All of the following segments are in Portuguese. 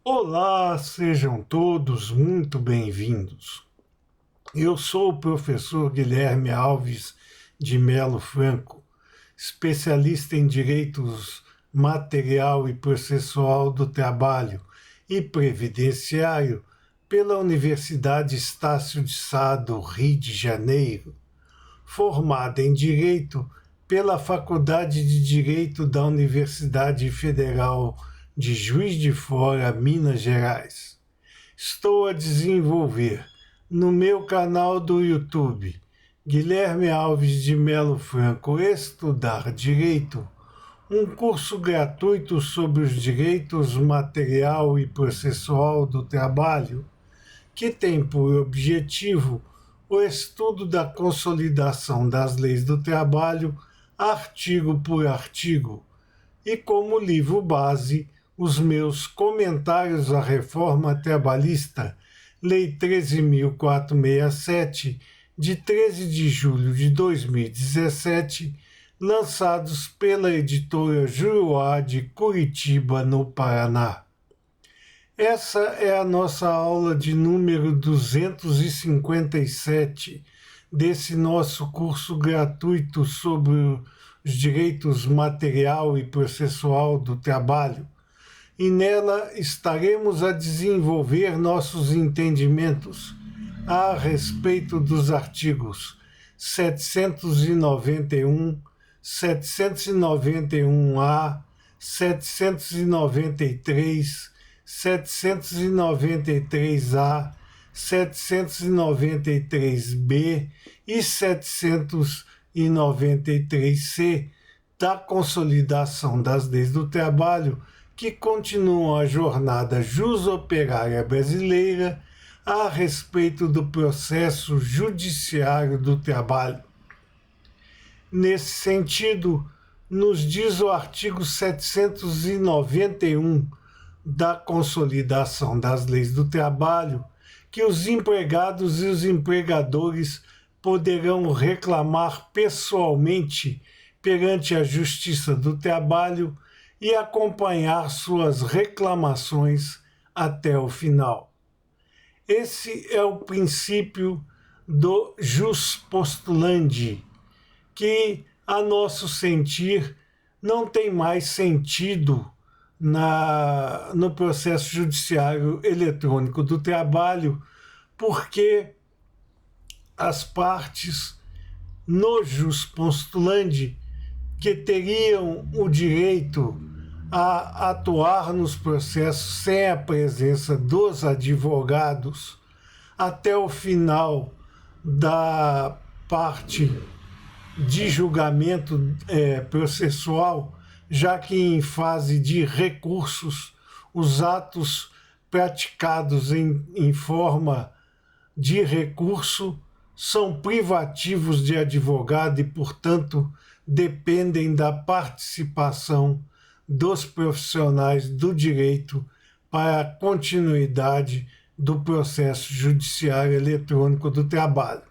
Olá, sejam todos muito bem-vindos. Eu sou o professor Guilherme Alves de Melo Franco, especialista em direitos material e processual do trabalho e previdenciário pela Universidade Estácio de Sá do Rio de Janeiro, formada em Direito pela Faculdade de Direito da Universidade Federal de Juiz de Fora, Minas Gerais. Estou a desenvolver no meu canal do YouTube, Guilherme Alves de Melo Franco Estudar Direito, um curso gratuito sobre os direitos material e processual do trabalho, que tem por objetivo o estudo da consolidação das leis do trabalho, artigo por artigo, e como livro base, os meus comentários à reforma trabalhista, Lei 13.467, de 13 de julho de 2017, lançados pela editora Juruá de Curitiba, no Paraná. Essa é a nossa aula de número 257 desse nosso curso gratuito sobre os direitos material e processual do trabalho, e nela estaremos a desenvolver nossos entendimentos a respeito dos artigos 791, 791-A, 793, 793-A, 793-B e 793-C da Consolidação das Leis do Trabalho, que continuam a jornada jus-operária brasileira a respeito do processo judiciário do trabalho. Nesse sentido, nos diz o artigo 791 da Consolidação das Leis do Trabalho que os empregados e os empregadores poderão reclamar pessoalmente perante a Justiça do Trabalho e acompanhar suas reclamações até o final. Esse é o princípio do jus postulandi, que, a nosso sentir, não tem mais sentido no processo judiciário eletrônico do trabalho, porque as partes no jus postulandi que teriam o direito a atuar nos processos sem a presença dos advogados até o final da parte de julgamento processual, já que em fase de recursos, os atos praticados em forma de recurso são privativos de advogado e, portanto, dependem da participação dos profissionais do direito para a continuidade do processo judiciário eletrônico do trabalho.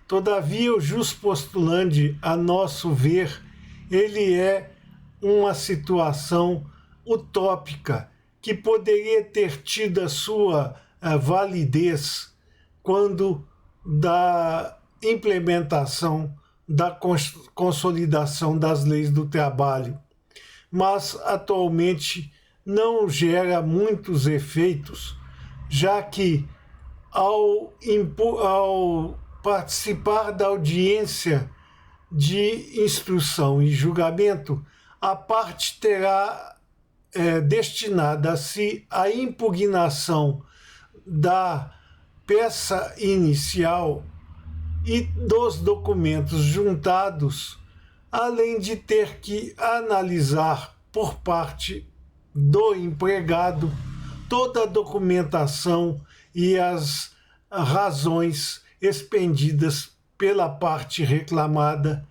Todavia, o jus postulandi, a nosso ver, ele é uma situação utópica que poderia ter tido a sua validez quando da implementação da consolidação das leis do trabalho, mas atualmente não gera muitos efeitos, já que ao participar da audiência de instrução e julgamento, a parte terá destinada a si a impugnação da peça inicial e dos documentos juntados, além de ter que analisar por parte do empregado toda a documentação e as razões expendidas pela parte reclamada,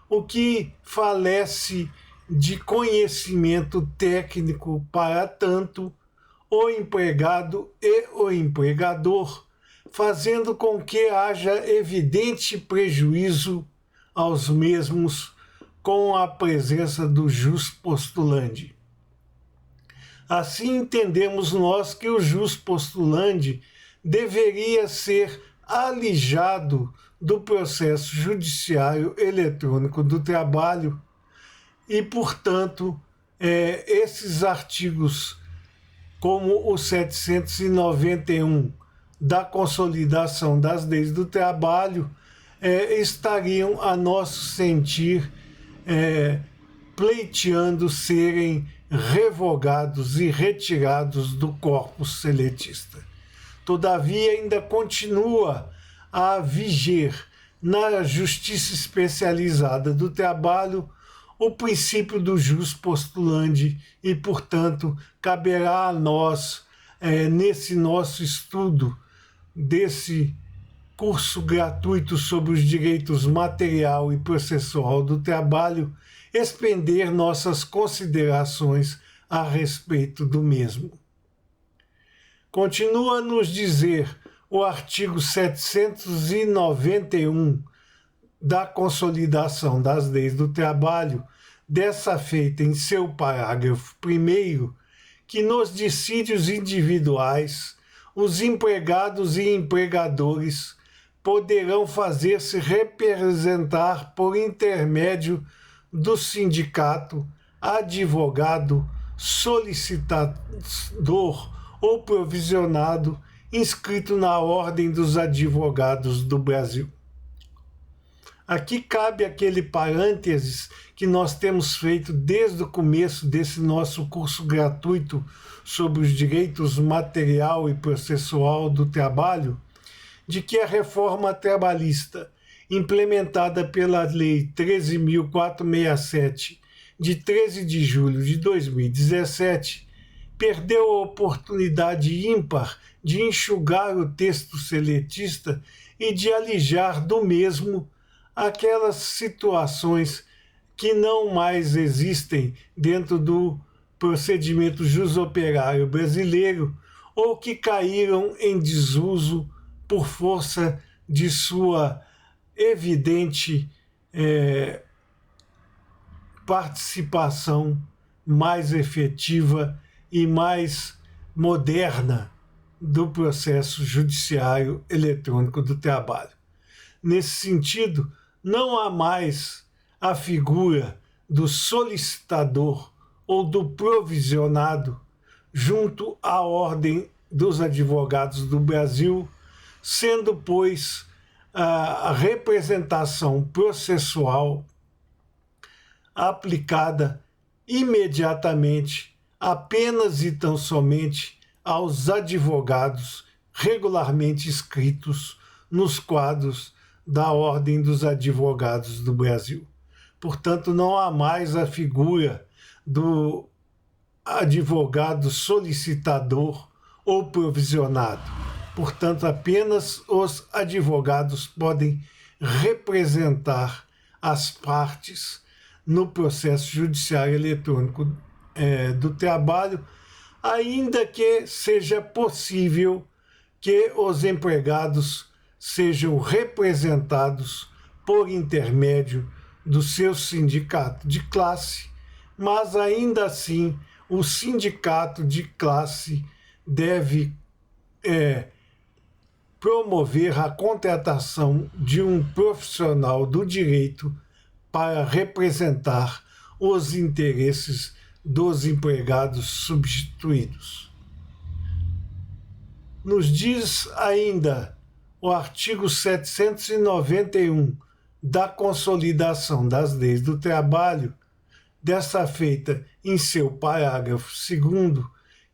o que falece de conhecimento técnico para tanto o empregado e o empregador, fazendo com que haja evidente prejuízo aos mesmos com a presença do jus postulandi. Assim entendemos nós que o jus postulandi deveria ser alijado do processo judiciário eletrônico do trabalho e, portanto, esses artigos, como o 791 da Consolidação das Leis do Trabalho, estariam, a nosso sentir, pleiteando serem revogados e retirados do corpus seletista. Todavia, ainda continua a viger na Justiça Especializada do Trabalho o princípio do jus postulandi e, portanto, caberá a nós, nesse nosso estudo desse curso gratuito sobre os direitos material e processual do trabalho, expender nossas considerações a respeito do mesmo. Continua a nos dizer o artigo 791 da Consolidação das Leis do Trabalho, dessa feita em seu parágrafo 1º, que nos dissídios individuais, os empregados e empregadores poderão fazer-se representar por intermédio do sindicato, advogado, solicitador ou provisionado inscrito na Ordem dos Advogados do Brasil. Aqui cabe aquele parênteses que nós temos feito desde o começo desse nosso curso gratuito sobre os direitos material e processual do trabalho, de que a reforma trabalhista, implementada pela Lei 13.467, de 13 de julho de 2017, perdeu a oportunidade ímpar de enxugar o texto seletista e de alijar do mesmo aquelas situações que não mais existem dentro do procedimento jusoperário brasileiro ou que caíram em desuso por força de sua evidente participação mais efetiva e mais moderna do processo judiciário eletrônico do trabalho. Nesse sentido, não há mais a figura do solicitador ou do provisionado junto à Ordem dos Advogados do Brasil, sendo, pois, a representação processual aplicada imediatamente, apenas e tão somente aos advogados regularmente inscritos nos quadros da Ordem dos Advogados do Brasil. Portanto, não há mais a figura do advogado solicitador ou provisionado. Portanto, apenas os advogados podem representar as partes no processo judiciário eletrônico do trabalho, ainda que seja possível que os empregados sejam representados por intermédio do seu sindicato de classe, mas ainda assim o sindicato de classe deve promover a contratação de um profissional do direito para representar os interesses dos empregados substituídos. Nos diz ainda o artigo 791 da Consolidação das Leis do Trabalho, dessa feita em seu parágrafo 2º,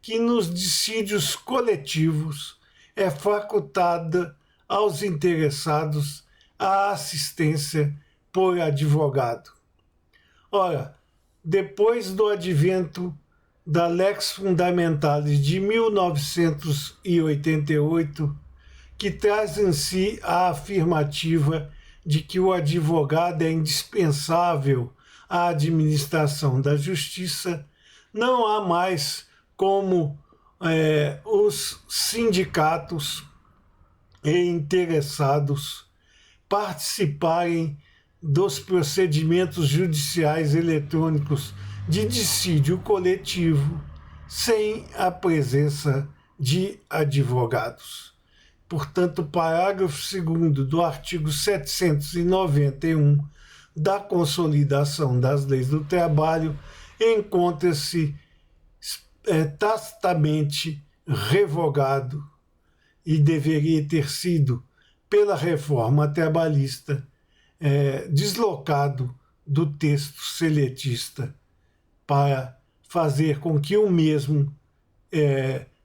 que nos dissídios coletivos é facultada aos interessados a assistência por advogado. Ora, depois do advento da Lex Fundamentalis de 1988, que traz em si a afirmativa de que o advogado é indispensável à administração da justiça, não há mais como os sindicatos e interessados participarem dos procedimentos judiciais eletrônicos de dissídio coletivo, sem a presença de advogados. Portanto, o parágrafo 2º do artigo 791 da Consolidação das Leis do Trabalho encontra-se tacitamente revogado e deveria ter sido, pela reforma trabalhista, deslocado do texto seletista para fazer com que o mesmo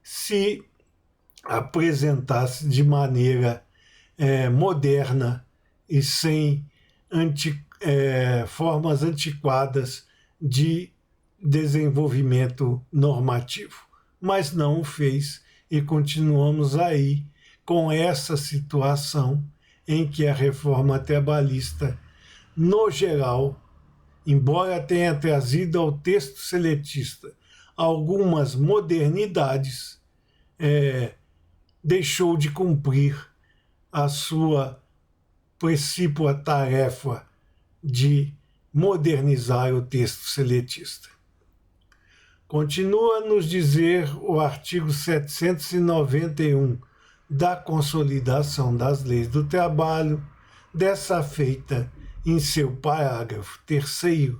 se apresentasse de maneira moderna e sem formas antiquadas de desenvolvimento normativo. Mas não o fez e continuamos aí com essa situação em que a reforma trabalhista, no geral, embora tenha trazido ao texto seletista algumas modernidades, deixou de cumprir a sua precípua tarefa de modernizar o texto seletista. Continua a nos dizer o artigo 791 da Consolidação das Leis do Trabalho, dessa feita em seu parágrafo 3º,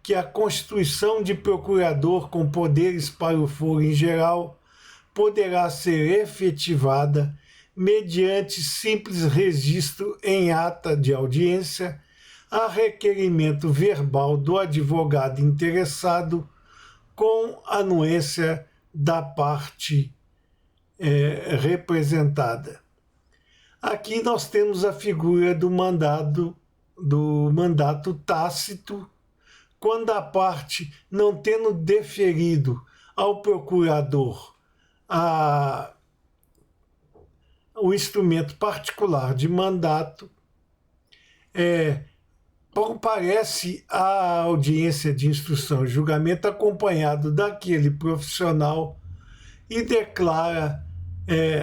que a constituição de procurador com poderes para o foro em geral poderá ser efetivada mediante simples registro em ata de audiência a requerimento verbal do advogado interessado com anuência da parte representada. Aqui nós temos a figura do mandato tácito, quando a parte, não tendo deferido ao procurador o instrumento particular de mandato, comparece à audiência de instrução e julgamento acompanhado daquele profissional e declara,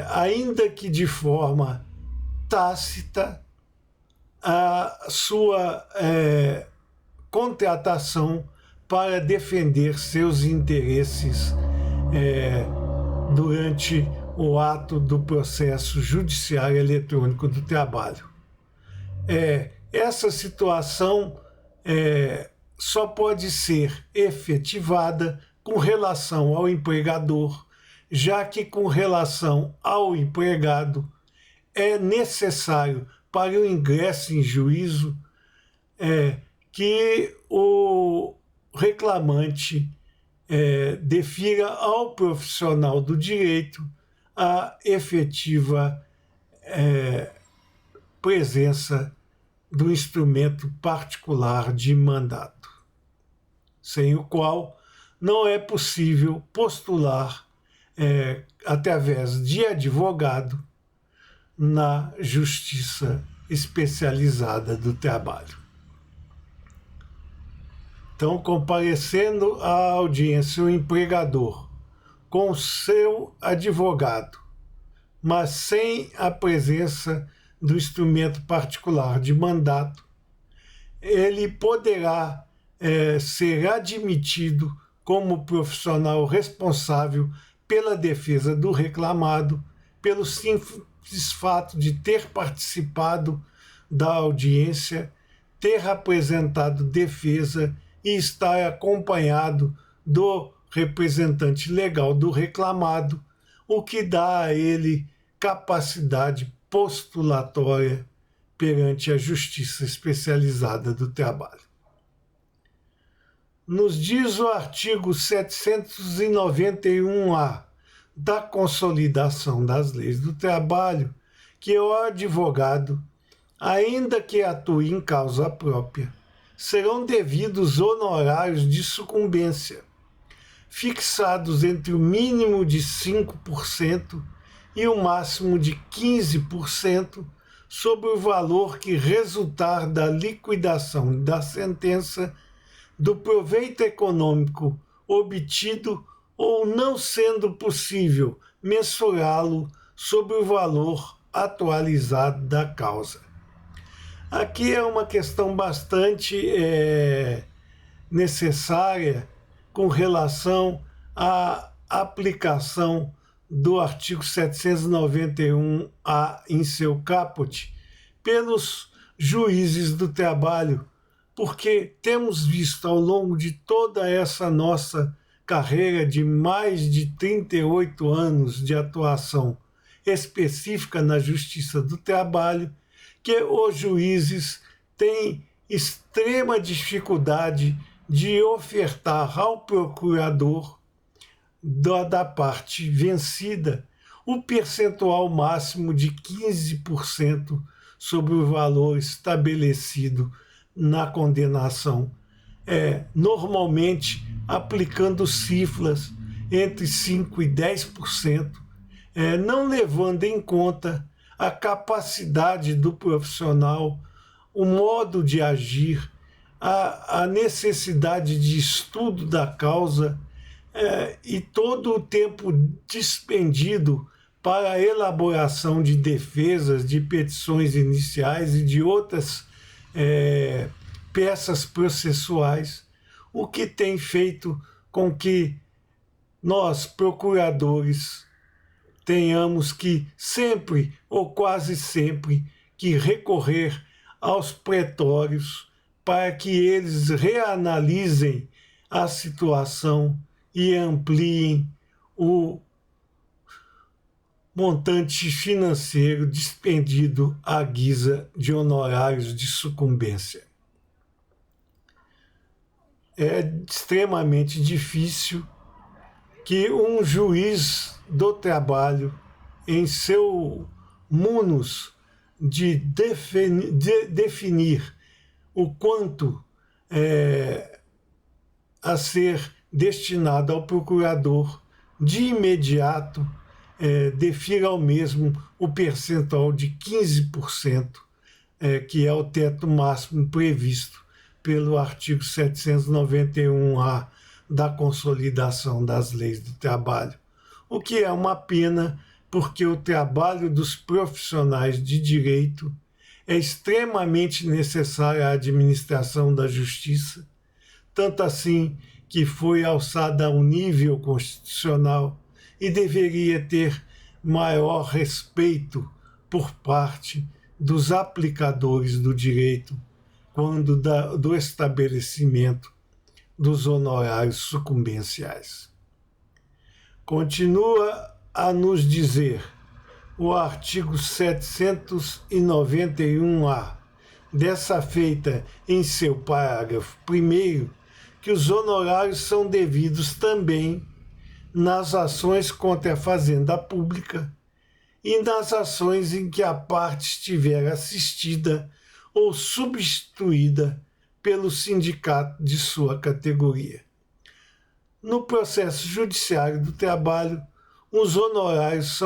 ainda que de forma tácita, a sua contratação para defender seus interesses durante o ato do processo judiciário eletrônico do trabalho. Essa situação só pode ser efetivada com relação ao empregador, já que com relação ao empregado é necessário para o ingresso em juízo que o reclamante defira ao profissional do direito a efetiva presença do instrumento particular de mandato, sem o qual não é possível postular através de advogado na Justiça Especializada do Trabalho. Então, comparecendo à audiência o empregador com seu advogado, mas sem a presença do instrumento particular de mandato, ele poderá ser admitido como profissional responsável pela defesa do reclamado, pelo simples fato de ter participado da audiência, ter apresentado defesa e estar acompanhado do representante legal do reclamado, o que dá a ele capacidade postulatória perante a Justiça Especializada do Trabalho. Nos diz o artigo 791-A da Consolidação das Leis do Trabalho que o advogado, ainda que atue em causa própria, serão devidos honorários de sucumbência, fixados entre o mínimo de 5% e o máximo de 15% sobre o valor que resultar da liquidação da sentença, do proveito econômico obtido ou não sendo possível mensurá-lo sobre o valor atualizado da causa. Aqui é uma questão bastante necessária com relação a aplicação do artigo 791-A em seu caput pelos juízes do trabalho, porque temos visto ao longo de toda essa nossa carreira de mais de 38 anos de atuação específica na Justiça do Trabalho, que os juízes têm extrema dificuldade de ofertar ao procurador da parte vencida o percentual máximo de 15% sobre o valor estabelecido na condenação, normalmente aplicando cifras entre 5% e 10%, não levando em conta a capacidade do profissional, o modo de agir, a necessidade de estudo da causa e todo o tempo dispendido para a elaboração de defesas, de petições iniciais e de outras peças processuais, o que tem feito com que nós, procuradores, tenhamos que sempre, ou quase sempre, que recorrer aos pretórios para que eles reanalisem a situação e ampliem o montante financeiro dispendido à guisa de honorários de sucumbência. É extremamente difícil que um juiz do trabalho, em seu munus de definir o quanto a ser destinado ao procurador, de imediato defira ao mesmo o percentual de 15%, que é o teto máximo previsto pelo artigo 791-A da Consolidação das Leis do Trabalho, o que é uma pena, porque o trabalho dos profissionais de direito é extremamente necessário à administração da justiça, tanto assim que foi alçada ao nível constitucional e deveria ter maior respeito por parte dos aplicadores do direito quando do estabelecimento dos honorários sucumbenciais. Continua a nos dizer o artigo 791-A, dessa feita em seu parágrafo 1º, que os honorários são devidos também nas ações contra a fazenda pública e nas ações em que a parte estiver assistida ou substituída pelo sindicato de sua categoria. No processo judiciário do trabalho, os honorários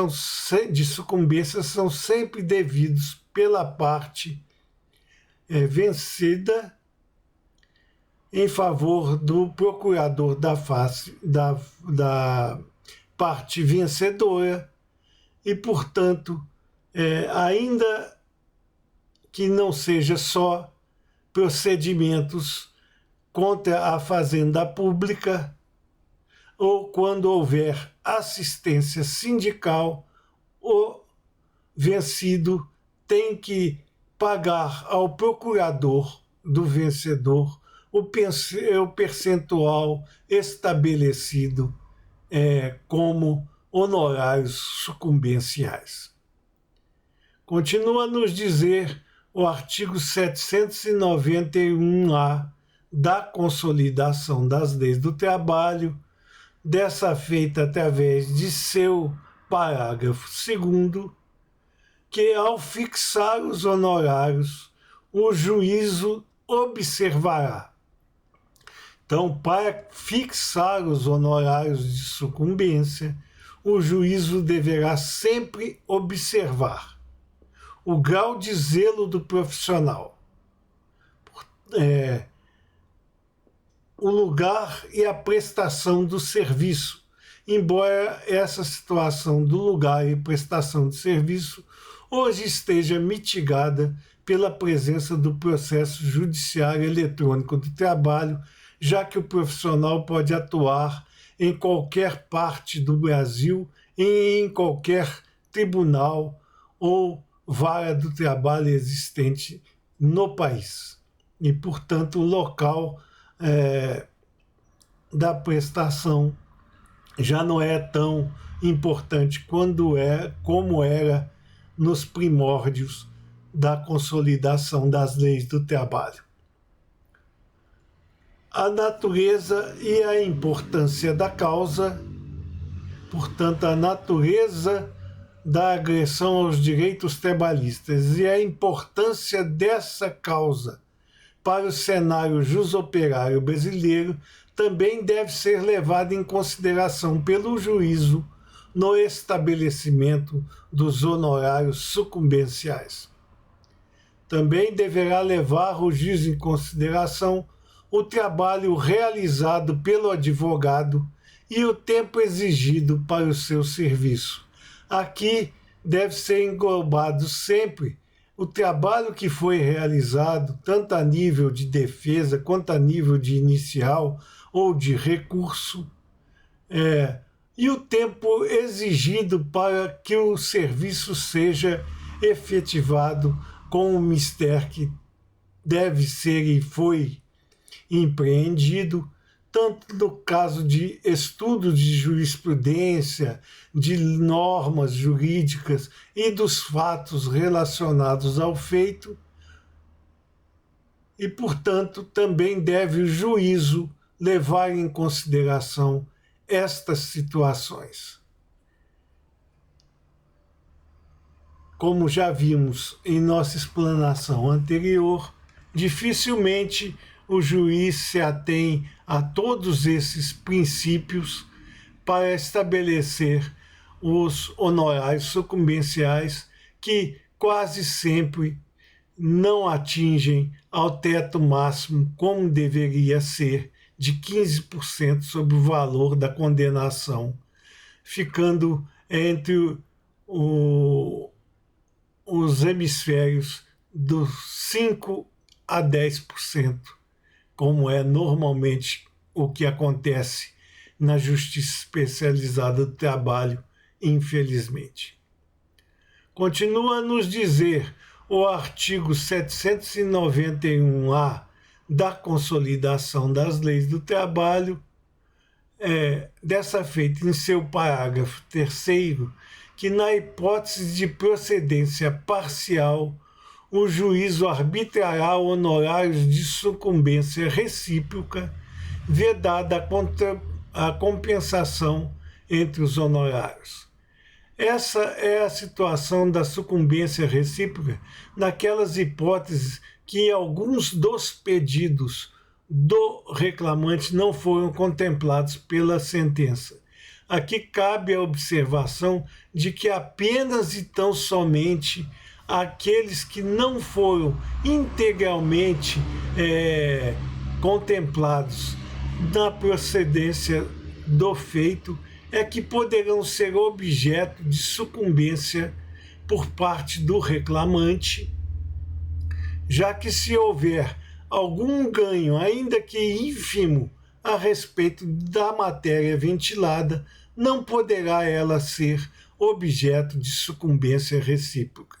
de sucumbência são sempre devidos pela parte vencida em favor do procurador da parte vencedora e, portanto, ainda que não seja só procedimentos contra a fazenda pública ou quando houver assistência sindical, o vencido tem que pagar ao procurador do vencedor o percentual estabelecido como honorários sucumbenciais. Continua a nos dizer o artigo 791-A da Consolidação das Leis do Trabalho, dessa feita através de seu parágrafo 2º, que ao fixar os honorários, o juízo observará. Então, para fixar os honorários de sucumbência, o juízo deverá sempre observar o grau de zelo do profissional, o lugar e a prestação do serviço, embora essa situação do lugar e prestação de serviço hoje esteja mitigada pela presença do processo judiciário eletrônico do trabalho, já que o profissional pode atuar em qualquer parte do Brasil, em qualquer tribunal ou vara do trabalho existente no país. E, portanto, o local da prestação já não é tão importante como era nos primórdios da consolidação das leis do trabalho. A natureza e a importância da causa, portanto, a natureza da agressão aos direitos trabalhistas e a importância dessa causa para o cenário jusoperário brasileiro também deve ser levada em consideração pelo juízo no estabelecimento dos honorários sucumbenciais. Também deverá levar o juiz em consideração o trabalho realizado pelo advogado e o tempo exigido para o seu serviço. Aqui deve ser englobado sempre o trabalho que foi realizado, tanto a nível de defesa quanto a nível de inicial ou de recurso, e o tempo exigido para que o serviço seja efetivado com o mistério que deve ser e foi empreendido, tanto no caso de estudo de jurisprudência, de normas jurídicas e dos fatos relacionados ao feito, e, portanto, também deve o juízo levar em consideração estas situações. Como já vimos em nossa explanação anterior, dificilmente o juiz se atém a todos esses princípios para estabelecer os honorários sucumbenciais que quase sempre não atingem ao teto máximo como deveria ser de 15% sobre o valor da condenação, ficando entre os hemisférios dos 5% a 10%. Como é normalmente o que acontece na Justiça Especializada do Trabalho, infelizmente. Continua a nos dizer o artigo 791-A da Consolidação das Leis do Trabalho, dessa feita em seu parágrafo 3º, que na hipótese de procedência parcial, o juízo arbitrará honorários de sucumbência recíproca, vedada a compensação entre os honorários. Essa é a situação da sucumbência recíproca naquelas hipóteses que em alguns dos pedidos do reclamante não foram contemplados pela sentença. Aqui cabe a observação de que apenas e tão somente aqueles que não foram integralmente contemplados na procedência do feito é que poderão ser objeto de sucumbência por parte do reclamante, já que se houver algum ganho, ainda que ínfimo, a respeito da matéria ventilada, não poderá ela ser objeto de sucumbência recíproca.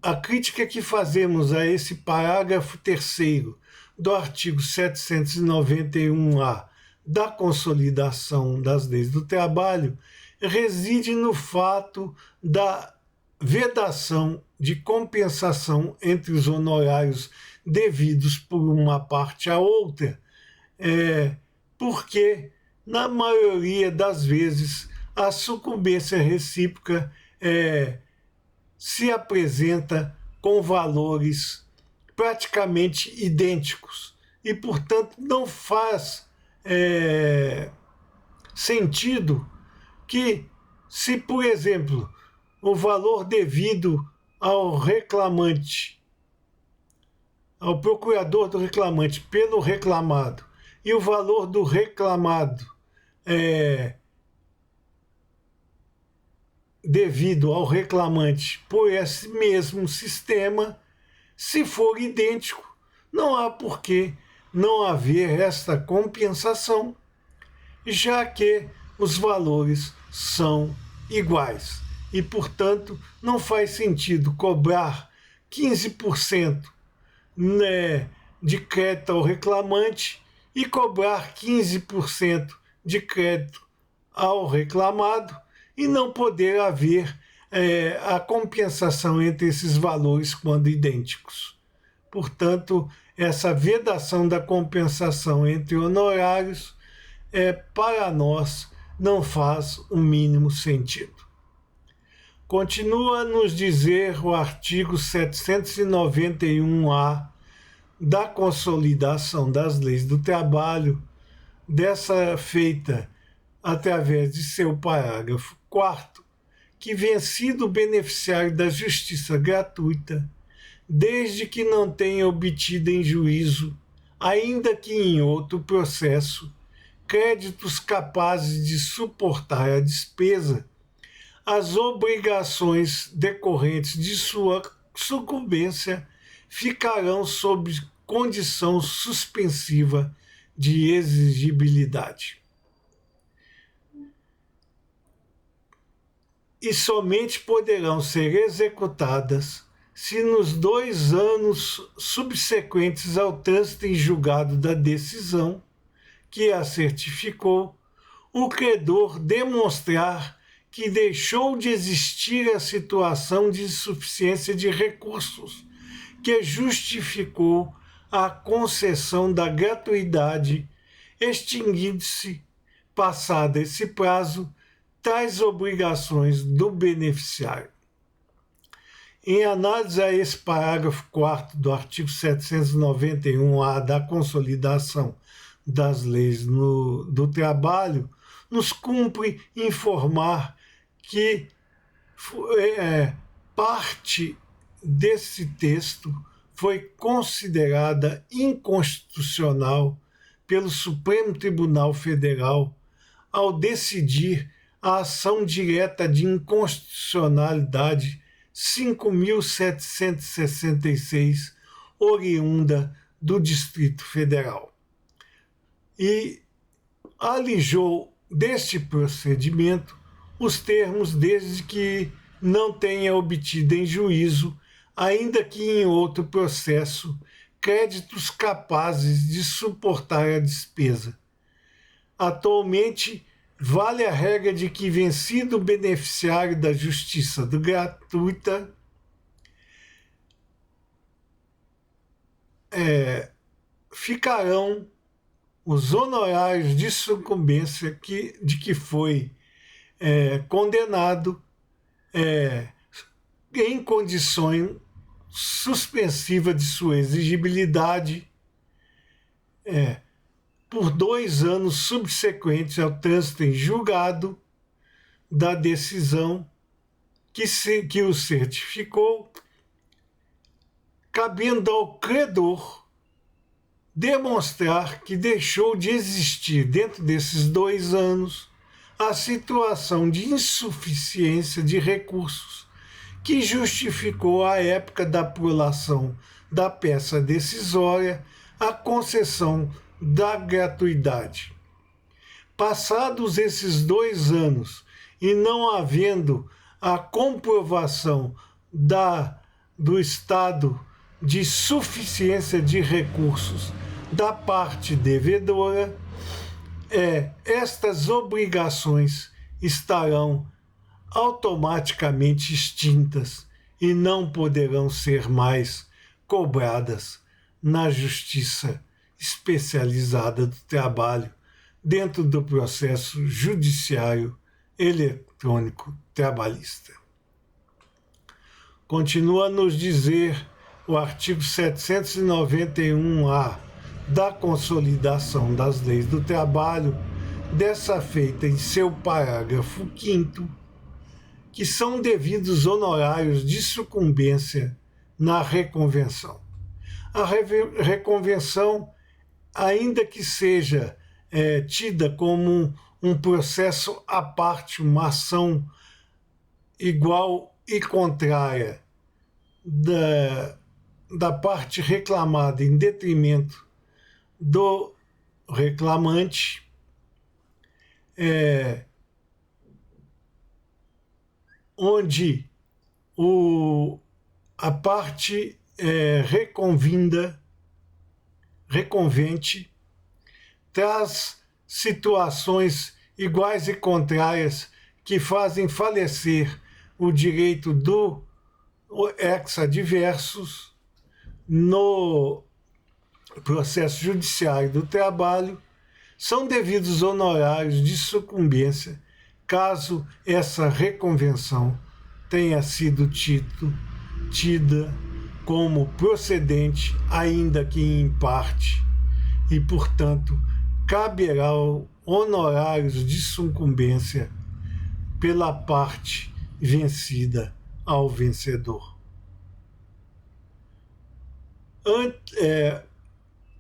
A crítica que fazemos a esse parágrafo 3º do artigo 791-A da Consolidação das Leis do Trabalho reside no fato da vedação de compensação entre os honorários devidos por uma parte à outra, porque, na maioria das vezes, a sucumbência recíproca se apresenta com valores praticamente idênticos e, portanto, não faz sentido que, se, por exemplo, o valor devido ao reclamante, ao procurador do reclamante pelo reclamado, e o valor do reclamado devido ao reclamante por esse mesmo sistema, se for idêntico, não há por que não haver esta compensação. já que os valores são iguais e, portanto, não faz sentido cobrar 15%, né, de crédito ao reclamante e cobrar 15% de crédito ao reclamado e não poder haver a compensação entre esses valores quando idênticos. Portanto, essa vedação da compensação entre honorários, para nós, não faz o mínimo sentido. Continua a nos dizer o artigo 791-A da Consolidação das Leis do Trabalho, dessa feita através de seu parágrafo 4º, que vencido o beneficiário da justiça gratuita, desde que não tenha obtido em juízo, ainda que em outro processo, créditos capazes de suportar a despesa, as obrigações decorrentes de sua sucumbência ficarão sob condição suspensiva de exigibilidade. E somente poderão ser executadas se nos 2 anos subsequentes ao trânsito em julgado da decisão que a certificou, o credor demonstrar que deixou de existir a situação de insuficiência de recursos que justificou a concessão da gratuidade, extinguindo-se, passado esse prazo, tais obrigações do beneficiário. Em análise a esse parágrafo 4º do artigo 791-A da Consolidação das Leis do Trabalho, nos cumpre informar que parte desse texto foi considerada inconstitucional pelo Supremo Tribunal Federal ao decidir a ação direta de inconstitucionalidade 5.766, oriunda do Distrito Federal. E alijou deste procedimento os termos desde que não tenha obtido em juízo, ainda que em outro processo, créditos capazes de suportar a despesa. Atualmente, vale a regra de que, vencido o beneficiário da justiça gratuita, ficarão os honorários de sucumbência de que foi condenado em condições suspensivas de sua exigibilidade por 2 anos subsequentes ao trânsito em julgado da decisão que o certificou, cabendo ao credor demonstrar que deixou de existir dentro desses 2 anos a situação de insuficiência de recursos que justificou à época da prolação da peça decisória a concessão da gratuidade. Passados esses 2 anos e não havendo a comprovação do estado de suficiência de recursos da parte devedora, estas obrigações estarão automaticamente extintas e não poderão ser mais cobradas na Justiça Especializada do Trabalho dentro do processo judiciário eletrônico trabalhista. Continua a nos dizer o artigo 791-A da Consolidação das Leis do Trabalho, dessa feita em seu parágrafo 5º, que são devidos honorários de sucumbência na reconvenção. A reconvenção, ainda que seja tida como um processo à parte, uma ação igual e contrária da parte reclamada em detrimento do reclamante, onde a parte reconvente traz situações iguais e contrárias que fazem falecer o direito do ex-adversus no processo judiciário do trabalho, são devidos honorários de sucumbência caso essa reconvenção tenha sido tida como procedente, ainda que em parte, e, portanto, caberá honorários de sucumbência pela parte vencida ao vencedor.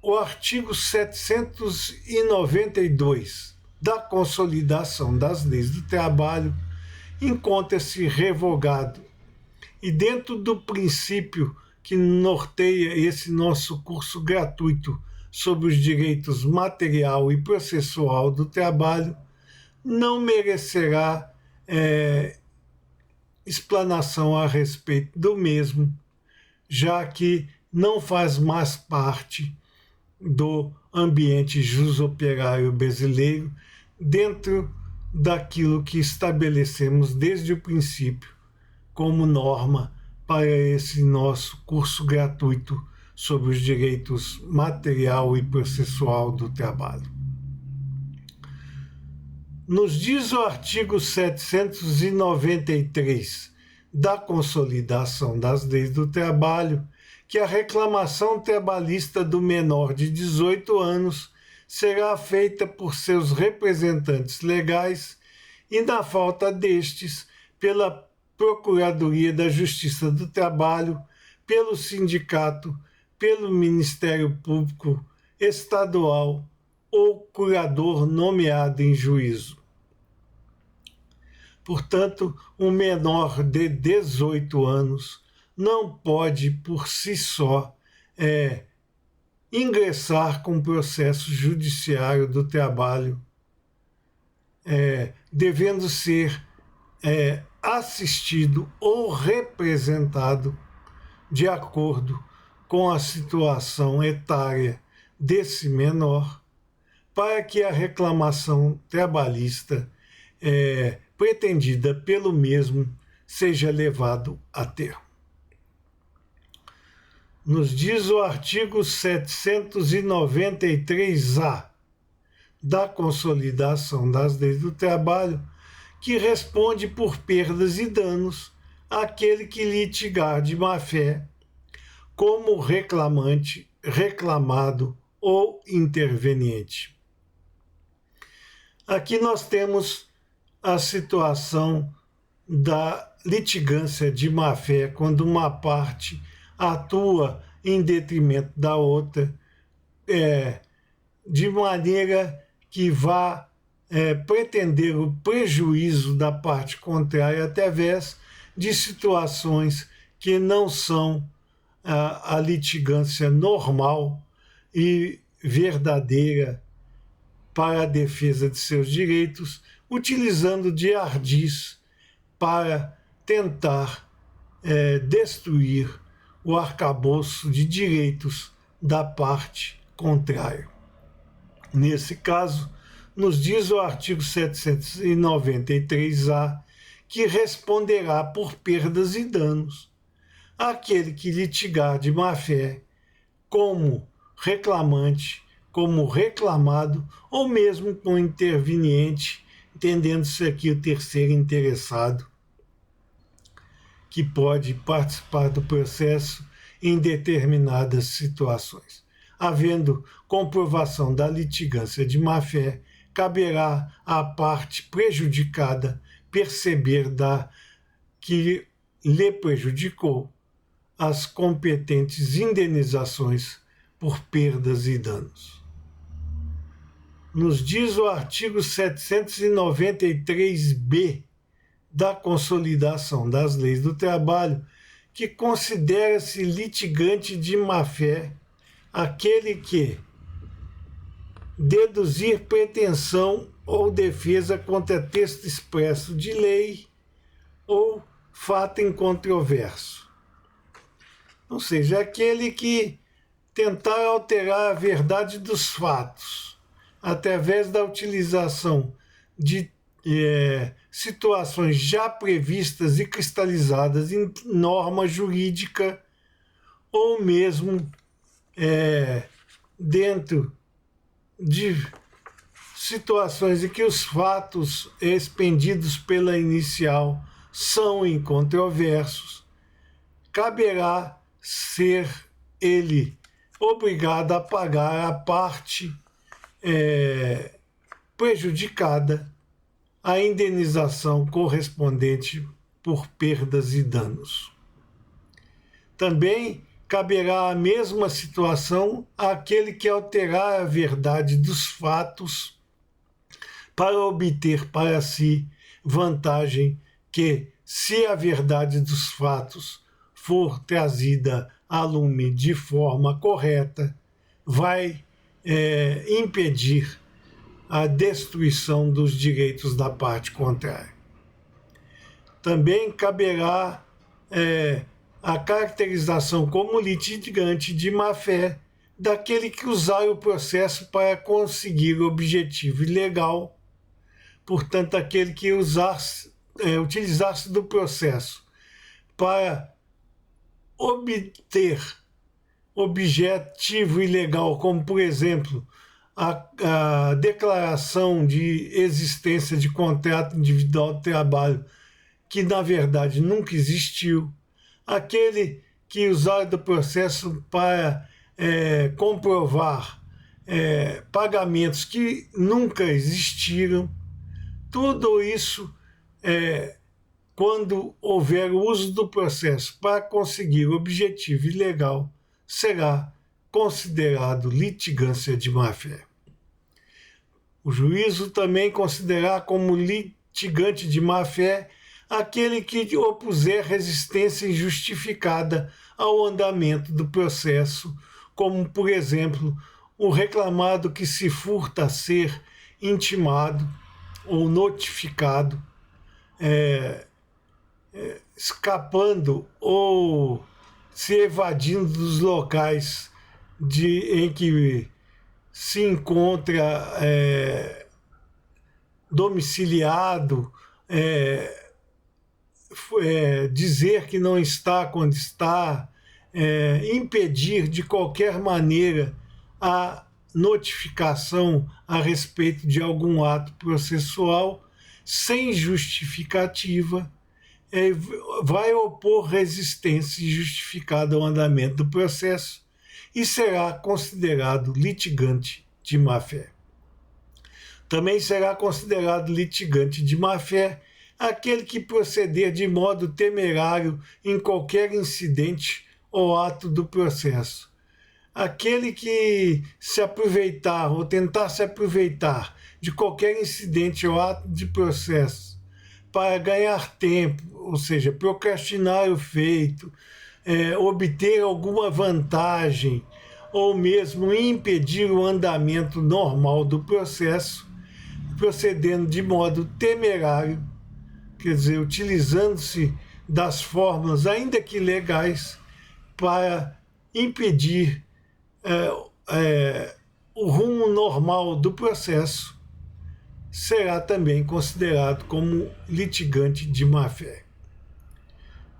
O artigo 792 da Consolidação das Leis do Trabalho encontra-se revogado. E dentro do princípio que norteia esse nosso curso gratuito sobre os direitos material e processual do trabalho, não merecerá explanação a respeito do mesmo, já que não faz mais parte do ambiente jusoperário brasileiro dentro daquilo que estabelecemos desde o princípio como norma para esse nosso curso gratuito sobre os direitos material e processual do trabalho. Nos diz o artigo 793 da Consolidação das Leis do Trabalho que a reclamação trabalhista do menor de 18 anos será feita por seus representantes legais e, na falta destes, pela Procuradoria da Justiça do Trabalho, pelo sindicato, pelo Ministério Público Estadual ou curador nomeado em juízo. Portanto, um menor de 18 anos não pode, por si só, ingressar com processo judiciário do trabalho, devendo ser assistido ou representado de acordo com a situação etária desse menor, para que a reclamação trabalhista pretendida pelo mesmo seja levado a termo. Nos diz o artigo 793-A da Consolidação das Leis do Trabalho, que responde por perdas e danos àquele que litigar de má-fé, como reclamante, reclamado ou interveniente. Aqui nós temos a situação da litigância de má-fé, quando uma parte atua em detrimento da outra, de maneira que vá pretender o prejuízo da parte contrária através de situações que não são a litigância normal e verdadeira para a defesa de seus direitos, utilizando de ardis para tentar destruir o arcabouço de direitos da parte contrária. Nesse caso, nos diz o artigo 793-A que responderá por perdas e danos aquele que litigar de má-fé como reclamante, como reclamado ou mesmo como interveniente, entendendo-se aqui o terceiro interessado, que pode participar do processo em determinadas situações. Havendo comprovação da litigância de má-fé, caberá à parte prejudicada perceber que lhe prejudicou as competentes indenizações por perdas e danos. Nos diz o artigo 793-B da Consolidação das Leis do Trabalho que considera-se litigante de má-fé aquele que deduzir pretensão ou defesa contra texto expresso de lei ou fato incontroverso. Ou seja, aquele que tentar alterar a verdade dos fatos através da utilização de situações já previstas e cristalizadas em norma jurídica ou mesmo dentro de situações em que os fatos expendidos pela inicial são incontroversos, caberá ser ele obrigado a pagar a parte prejudicada a indenização correspondente por perdas e danos. Também caberá a mesma situação àquele que alterar a verdade dos fatos para obter para si vantagem que, se a verdade dos fatos for trazida a lume de forma correta, vai impedir a destruição dos direitos da parte contrária. Também caberá a caracterização como litigante de má-fé daquele que usar o processo para conseguir o objetivo ilegal, portanto, aquele que utilizasse do processo para obter objetivo ilegal, como, por exemplo, a declaração de existência de contrato individual de trabalho, que na verdade nunca existiu, aquele que usar do processo para comprovar pagamentos que nunca existiram, tudo isso, quando houver o uso do processo para conseguir o objetivo ilegal, será considerado litigância de má-fé. O juízo também considerará como litigante de má-fé aquele que opuser resistência injustificada ao andamento do processo, como, por exemplo, o reclamado que se furta a ser intimado ou notificado, escapando ou se evadindo dos locais em que se encontra domiciliado, dizer que não está quando está, impedir de qualquer maneira a notificação a respeito de algum ato processual sem justificativa, vai opor resistência injustificada ao andamento do processo e será considerado litigante de má-fé. Também será considerado litigante de má-fé aquele que proceder de modo temerário em qualquer incidente ou ato do processo. Aquele que se aproveitar ou tentar se aproveitar de qualquer incidente ou ato de processo para ganhar tempo, ou seja, procrastinar o feito, obter alguma vantagem ou mesmo impedir o andamento normal do processo, procedendo de modo temerário, quer dizer, utilizando-se das formas, ainda que legais, para impedir o rumo normal do processo, será também considerado como litigante de má-fé.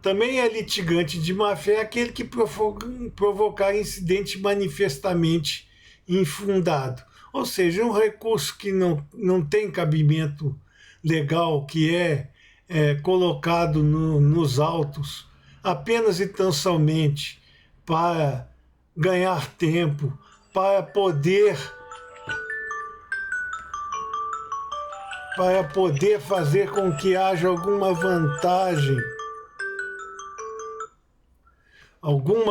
Também é litigante de má-fé aquele que provocar incidente manifestamente infundado, ou seja, um recurso que não tem cabimento legal, que é colocado nos autos apenas e tão somente para ganhar tempo, para poder fazer com que haja alguma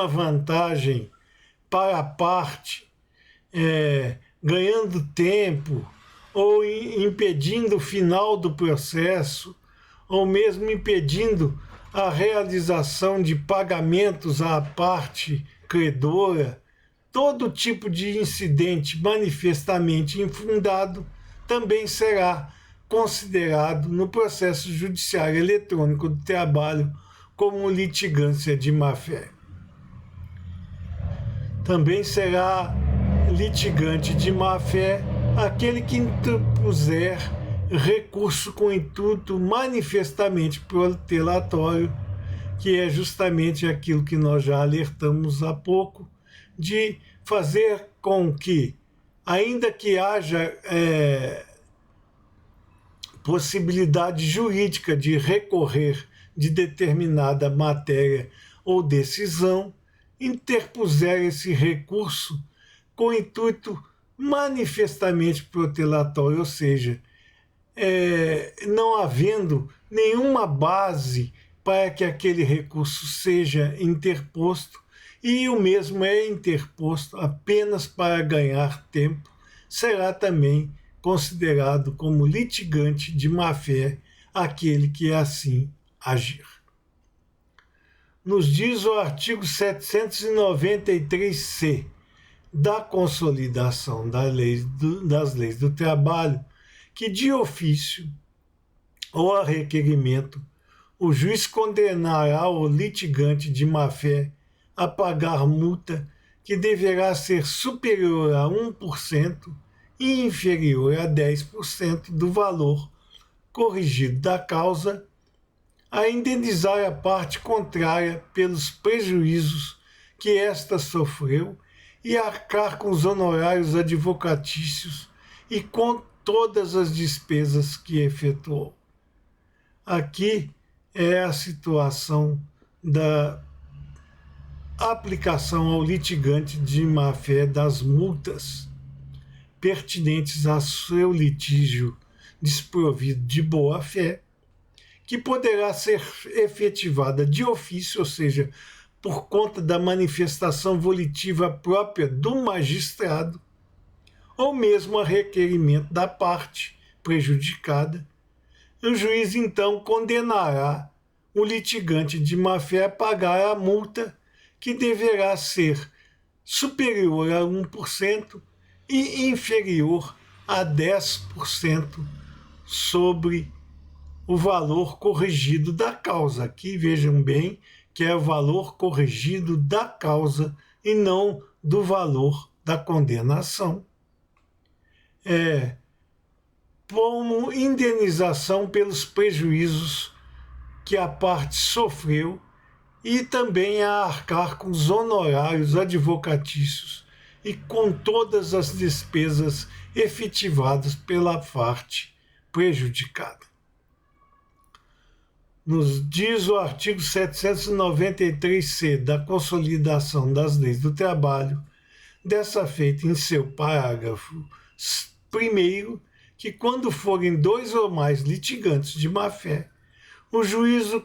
vantagem para a parte, ganhando tempo ou impedindo o final do processo, ou mesmo impedindo a realização de pagamentos à parte credora. Todo tipo de incidente manifestamente infundado também será considerado no processo judiciário eletrônico do trabalho como litigância de má-fé. Também será litigante de má-fé aquele que interpuser recurso com intuito manifestamente protelatório, que é justamente aquilo que nós já alertamos há pouco, de fazer com que, ainda que haja possibilidade jurídica de recorrer de determinada matéria ou decisão, interpuser esse recurso com intuito manifestamente protelatório, ou seja, não havendo nenhuma base para que aquele recurso seja interposto, e o mesmo é interposto apenas para ganhar tempo, será também considerado como litigante de má-fé aquele que assim agir. Nos diz o artigo 793-C da Consolidação das Leis do Trabalho, que de ofício ou a requerimento, o juiz condenará o litigante de má-fé a pagar multa que deverá ser superior a 1% e inferior a 10% do valor corrigido da causa, a indenizar a parte contrária pelos prejuízos que esta sofreu e arcar com os honorários advocatícios e com todas as despesas que efetuou. Aqui é a situação da aplicação ao litigante de má-fé das multas pertinentes a seu litígio desprovido de boa-fé, que poderá ser efetivada de ofício, ou seja, por conta da manifestação volitiva própria do magistrado, ou mesmo a requerimento da parte prejudicada. O juiz, então, condenará o litigante de má-fé a pagar a multa, que deverá ser superior a 1% e inferior a 10% sobre o valor corrigido da causa. Aqui vejam bem que é o valor corrigido da causa e não do valor da condenação. Como indenização pelos prejuízos que a parte sofreu e também a arcar com os honorários advocatícios e com todas as despesas efetivadas pela parte prejudicada. Nos diz o artigo 793-C da Consolidação das Leis do Trabalho, dessa feita em seu parágrafo 1º, que quando forem 2 ou mais litigantes de má-fé, o juízo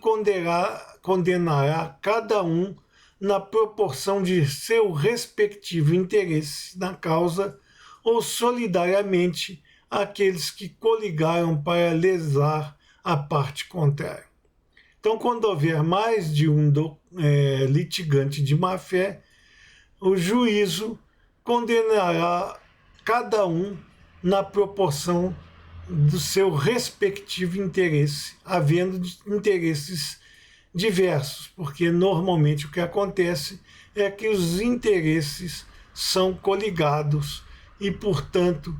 condenará cada um na proporção de seu respectivo interesse na causa ou solidariamente aqueles que coligaram para lesar a parte contrária. Então, quando houver mais de um litigante de má-fé, o juízo condenará cada um na proporção do seu respectivo interesse, havendo interesses diversos, porque normalmente o que acontece é que os interesses são coligados e, portanto,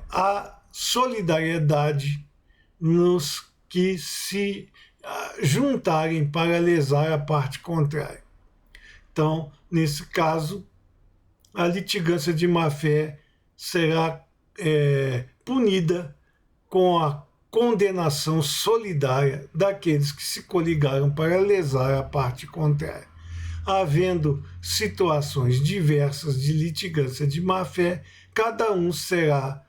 há solidariedade nos que se juntarem para lesar a parte contrária. Então, nesse caso, a litigância de má-fé será punida com a condenação solidária daqueles que se coligaram para lesar a parte contrária. Havendo situações diversas de litigância de má-fé, cada um será,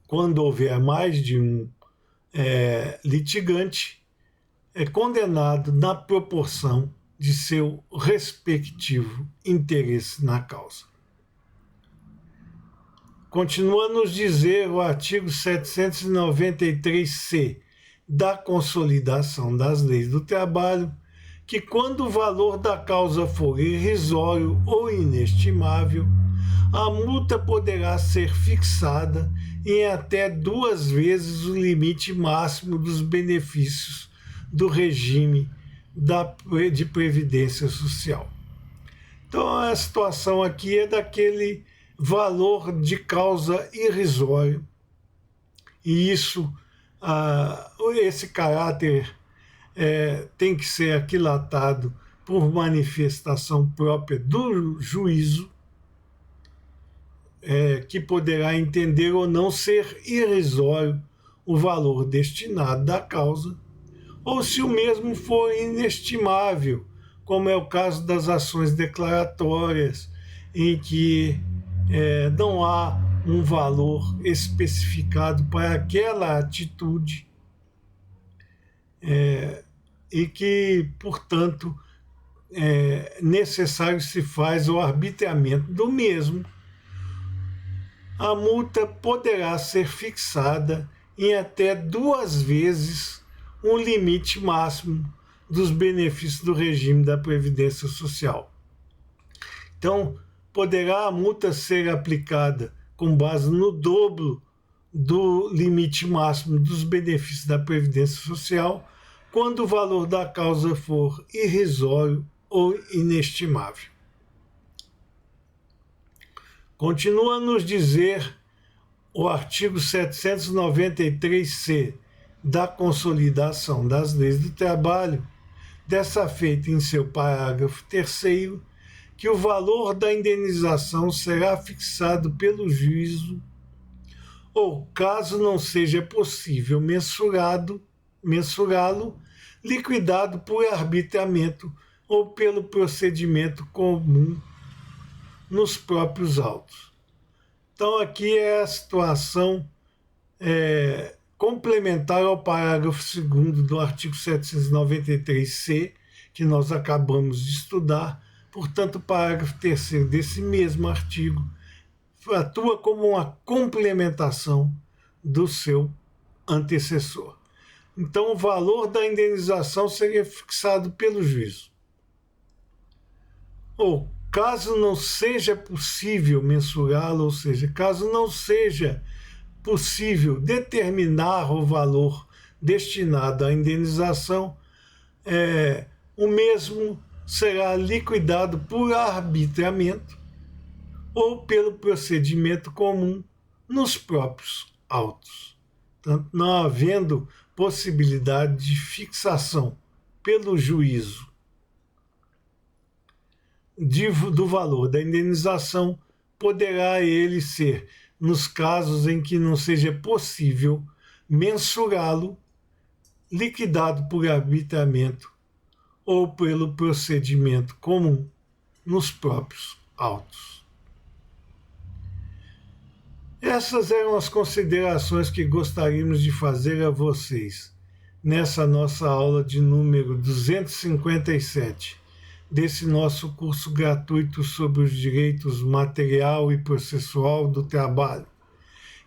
quando houver mais de um litigante, condenado na proporção de seu respectivo interesse na causa. Continua a nos dizer o artigo 793-C da Consolidação das Leis do Trabalho, que quando o valor da causa for irrisório ou inestimável, a multa poderá ser fixada em até 2 vezes o limite máximo dos benefícios do regime de previdência social. Então, a situação aqui é daquele valor de causa irrisório, e isso, esse caráter tem que ser aquilatado por manifestação própria do juízo, que poderá entender ou não ser irrisório o valor destinado da causa, ou se o mesmo for inestimável, como é o caso das ações declaratórias, em que não há um valor especificado para aquela atitude, e que, portanto, necessário se faz o arbitramento do mesmo. A multa poderá ser fixada em até 2 vezes o limite máximo dos benefícios do regime da Previdência Social. Então, poderá a multa ser aplicada com base no dobro do limite máximo dos benefícios da Previdência Social, quando o valor da causa for irrisório ou inestimável. Continua a nos dizer o artigo 793-C da Consolidação das Leis do Trabalho, dessa feita em seu parágrafo 3º, que o valor da indenização será fixado pelo juízo, ou, caso não seja possível mensurá-lo, liquidado por arbitramento ou pelo procedimento comum nos próprios autos. Então, aqui é a situação complementar ao parágrafo 2º do artigo 793-C, que nós acabamos de estudar. Portanto, o parágrafo 3º desse mesmo artigo atua como uma complementação do seu antecessor. Então, o valor da indenização seria fixado pelo juízo. Ou, caso não seja possível mensurá-lo, ou seja, caso não seja possível determinar o valor destinado à indenização, o mesmo será liquidado por arbitramento ou pelo procedimento comum nos próprios autos. Portanto, não havendo possibilidade de fixação pelo juízo do valor da indenização, poderá ele ser, nos casos em que não seja possível mensurá-lo, liquidado por arbitramento ou pelo procedimento comum nos próprios autos. Essas eram as considerações que gostaríamos de fazer a vocês nessa nossa aula de número 257 desse nosso curso gratuito sobre os direitos material e processual do trabalho.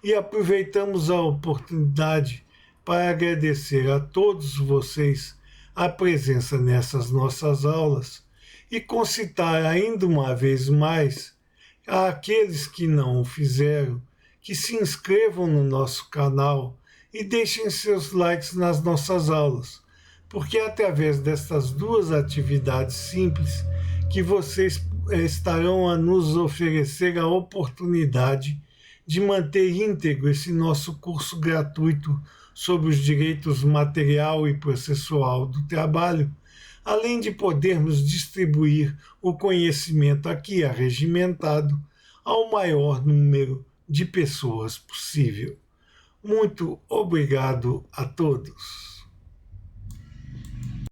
E aproveitamos a oportunidade para agradecer a todos vocês a presença nessas nossas aulas e concitar ainda uma vez mais àqueles que não o fizeram, que se inscrevam no nosso canal e deixem seus likes nas nossas aulas, porque é através destas 2 atividades simples que vocês estarão a nos oferecer a oportunidade de manter íntegro esse nosso curso gratuito sobre os direitos material e processual do trabalho, além de podermos distribuir o conhecimento aqui arregimentado ao maior número de pessoas possível. Muito obrigado a todos.